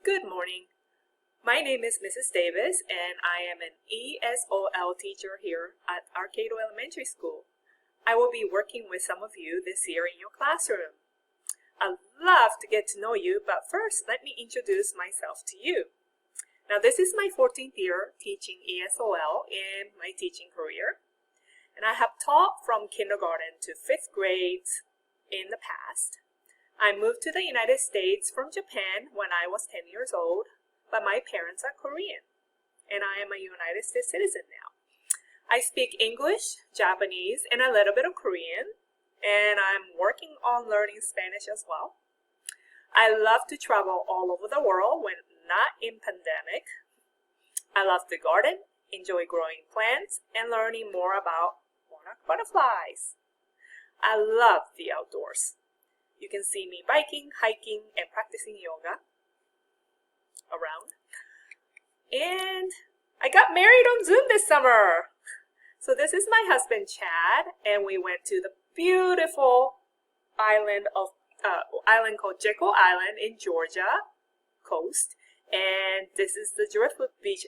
Good morning. My name is Mrs. Davis and I am an ESOL teacher here at Arcado Elementary School. I will be working with some of you this year in your classroom. I'd love to get to know you, but first let me introduce myself to you. Now this is my 14th year teaching ESOL in my teaching career, and I have taught from kindergarten to 5th grades in the past. I moved to the United States from Japan when I was 10 years old, but my parents are Korean, and I am a United States citizen now. I speak English, Japanese, and a little bit of Korean, and I'm working on learning Spanish as well. I love to travel all over the world when not in pandemic. I love to garden, enjoy growing plants, and learning more about monarch butterflies. I love the outdoors. You can see me biking, hiking, and practicing yoga around. And I got married on Zoom this summer. So this is my husband, Chad, and we went to the beautiful island called Jekyll Island in Georgia coast. And this is the Driftwood beach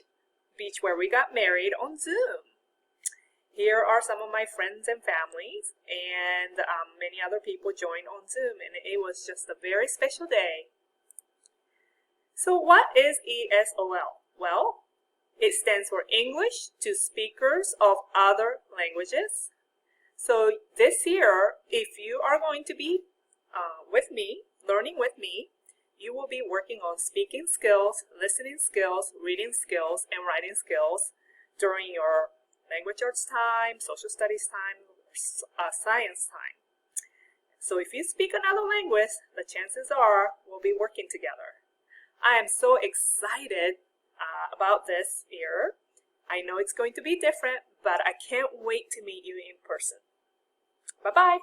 where we got married on Zoom. Here are some of my friends and families, and many other people joined on Zoom, and it was just a very special day. So what is ESOL? Well, it stands for English to Speakers of Other Languages. So this year, if you are going to be with me, learning with me, you will be working on speaking skills, listening skills, reading skills, and writing skills during your language arts time, social studies time, science time. So if you speak another language, the chances are we'll be working together. I am so excited about this year. I know it's going to be different, but I can't wait to meet you in person. Bye-bye.